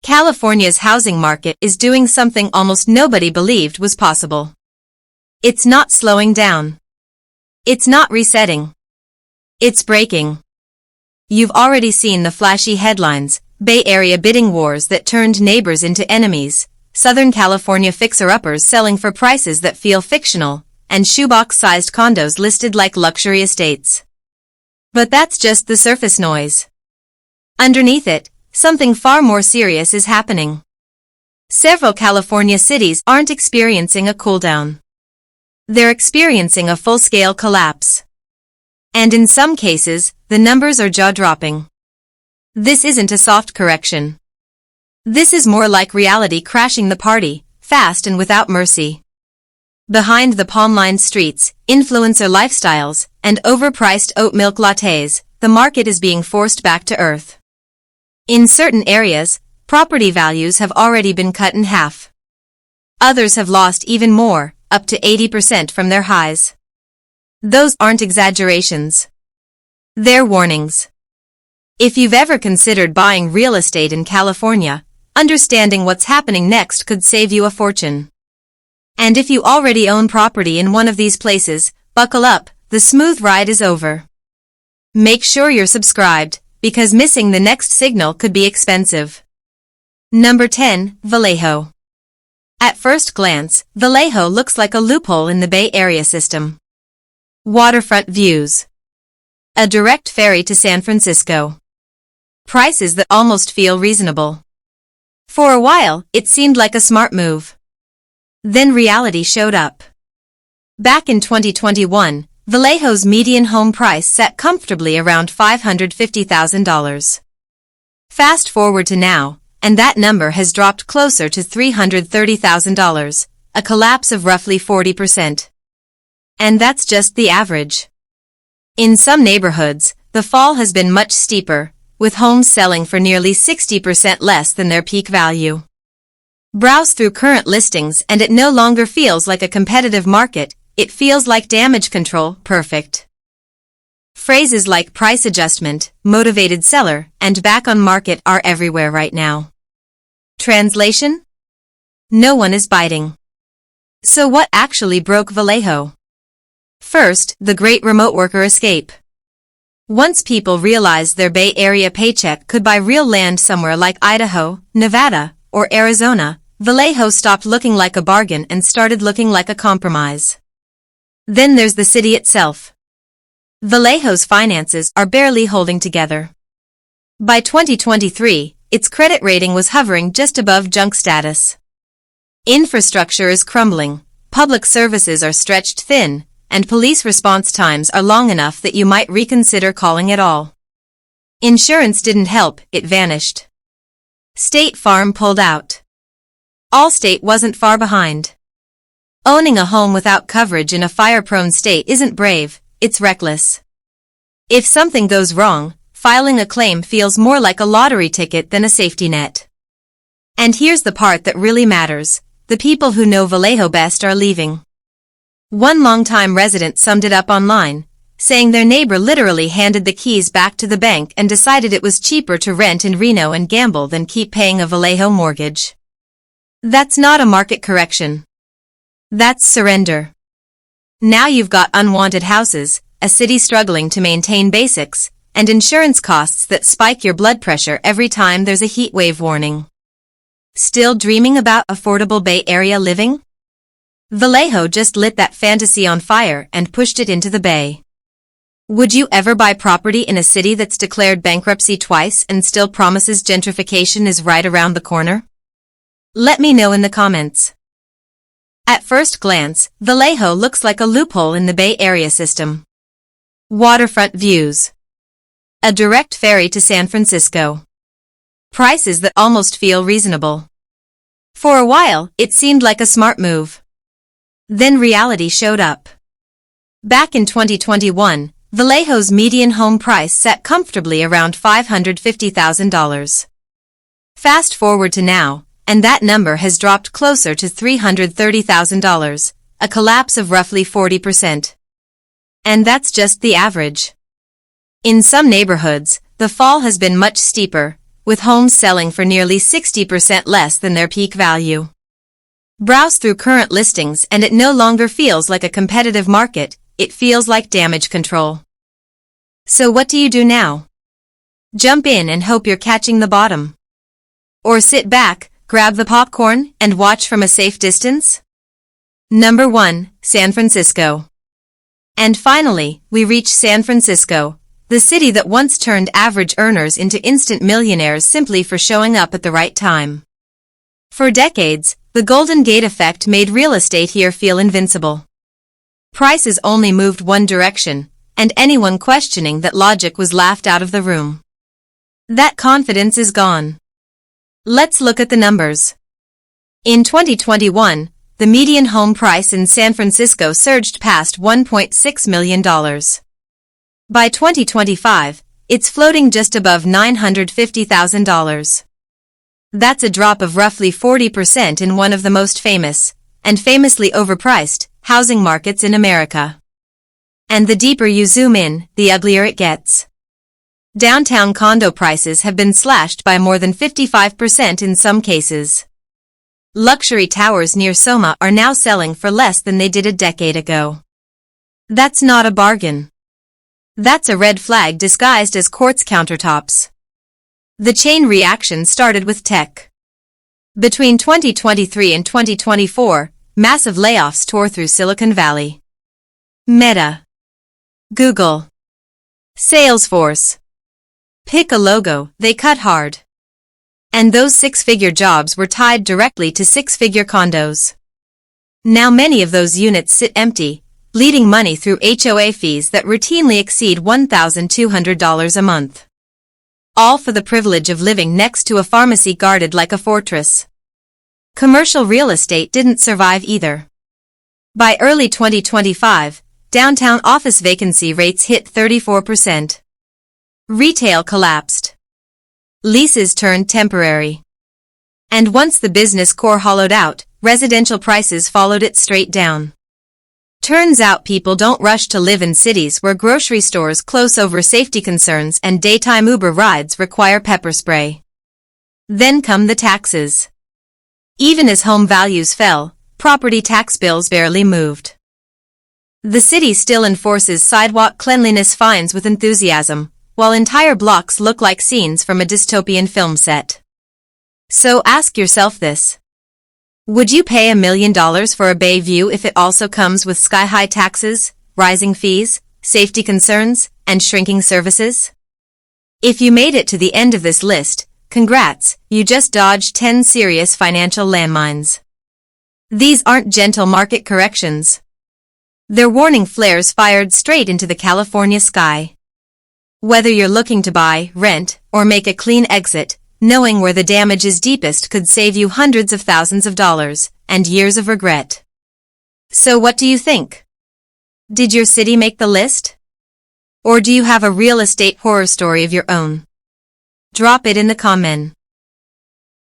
California's housing market is doing something almost nobody believed was possible. It's not slowing down. It's not resetting. It's breaking. You've already seen the flashy headlines, Bay Area bidding wars that turned neighbors into enemies, Southern California fixer-uppers selling for prices that feel fictional, and shoebox-sized condos listed like luxury estates. But that's just the surface noise. Underneath it, something far more serious is happening. Several California cities aren't experiencing a cooldown. They're experiencing a full-scale collapse. And in some cases, the numbers are jaw-dropping. This isn't a soft correction. This is more like reality crashing the party, fast and without mercy. Behind the palm-lined streets, influencer lifestyles, and overpriced oat milk lattes, the market is being forced back to earth. In certain areas, property values have already been cut in half. Others have lost even more, up to 80% from their highs. Those aren't exaggerations. They're warnings. If you've ever considered buying real estate in California, understanding what's happening next could save you a fortune. And if you already own property in one of these places, buckle up, the smooth ride is over. Make sure you're subscribed, because missing the next signal could be expensive. Number 10, Vallejo. At first glance, Vallejo looks like a loophole in the Bay Area system. Waterfront views. A direct ferry to San Francisco. Prices that almost feel reasonable. For a while, it seemed like a smart move. Then reality showed up. Back in 2021, Vallejo's median home price sat comfortably around $550,000. Fast forward to now, and that number has dropped closer to $330,000, a collapse of roughly 40%. And that's just the average. In some neighborhoods, the fall has been much steeper, with homes selling for nearly 60% less than their peak value. Browse through current listings and it no longer feels like a competitive market, it feels like damage control, perfect. Phrases like price adjustment, motivated seller, and back on market are everywhere right now. Translation? No one is biting. So what actually broke Vallejo? First, the great remote worker escape. Once people realized their Bay Area paycheck could buy real land somewhere like Idaho, Nevada, or Arizona, Vallejo stopped looking like a bargain and started looking like a compromise. Then there's the city itself. Vallejo's finances are barely holding together. By 2023, its credit rating was hovering just above junk status. Infrastructure is crumbling, public services are stretched thin, and police response times are long enough that you might reconsider calling at all. Insurance didn't help, it vanished. State Farm pulled out. Allstate wasn't far behind. Owning a home without coverage in a fire-prone state isn't brave, it's reckless. If something goes wrong, filing a claim feels more like a lottery ticket than a safety net. And here's the part that really matters, the people who know Vallejo best are leaving. One longtime resident summed it up online, saying their neighbor literally handed the keys back to the bank and decided it was cheaper to rent in Reno and gamble than keep paying a Vallejo mortgage. That's not a market correction. That's surrender. Now you've got unwanted houses, a city struggling to maintain basics, and insurance costs that spike your blood pressure every time there's a heat wave warning. Still dreaming about affordable Bay Area living? Vallejo just lit that fantasy on fire and pushed it into the Bay. Would you ever buy property in a city that's declared bankruptcy twice and still promises gentrification is right around the corner? Let me know in the comments. At first glance, Vallejo looks like a loophole in the Bay Area system. Waterfront views. A direct ferry to San Francisco. Prices that almost feel reasonable. For a while, it seemed like a smart move. Then reality showed up. Back in 2021, Vallejo's median home price sat comfortably around $550,000. Fast forward to now, and that number has dropped closer to $330,000, a collapse of roughly 40%. And that's just the average. In some neighborhoods, the fall has been much steeper, with homes selling for nearly 60% less than their peak value. Browse through current listings and it no longer feels like a competitive market, it feels like damage control. So what do you do now? Jump in and hope you're catching the bottom? Or sit back, grab the popcorn, and watch from a safe distance? Number 1, San Francisco. And finally, we reach San Francisco, the city that once turned average earners into instant millionaires simply for showing up at the right time. For decades, the Golden Gate effect made real estate here feel invincible. Prices only moved one direction, and anyone questioning that logic was laughed out of the room. That confidence is gone. Let's look at the numbers. In 2021, the median home price in San Francisco surged past $1.6 million. By 2025, it's floating just above $950,000. That's a drop of roughly 40% in one of the most famous, and famously overpriced, housing markets in America. And the deeper you zoom in, the uglier it gets. Downtown condo prices have been slashed by more than 55% in some cases. Luxury towers near Soma are now selling for less than they did a decade ago. That's not a bargain. That's a red flag disguised as quartz countertops. The chain reaction started with tech. Between 2023 and 2024, massive layoffs tore through Silicon Valley. Meta, Google, Salesforce. Pick a logo, they cut hard. And those six-figure jobs were tied directly to six-figure condos. Now many of those units sit empty, bleeding money through HOA fees that routinely exceed $1,200 a month. All for the privilege of living next to a pharmacy guarded like a fortress. Commercial real estate didn't survive either. By early 2025, downtown office vacancy rates hit 34%. Retail collapsed. Leases turned temporary. And once the business core hollowed out, residential prices followed it straight down. Turns out people don't rush to live in cities where grocery stores close over safety concerns and daytime Uber rides require pepper spray. Then come the taxes. Even as home values fell, property tax bills barely moved. The city still enforces sidewalk cleanliness fines with enthusiasm, while entire blocks look like scenes from a dystopian film set. So ask yourself this. Would you pay $1 million for a bay view if it also comes with sky-high taxes, rising fees, safety concerns, and shrinking services? If you made it to the end of this list, congrats, you just dodged 10 serious financial landmines. These aren't gentle market corrections. They're warning flares fired straight into the California sky. Whether you're looking to buy, rent, or make a clean exit, knowing where the damage is deepest could save you hundreds of thousands of dollars and years of regret. So what do you think? Did your city make the list? Or do you have a real estate horror story of your own? Drop it in the comments.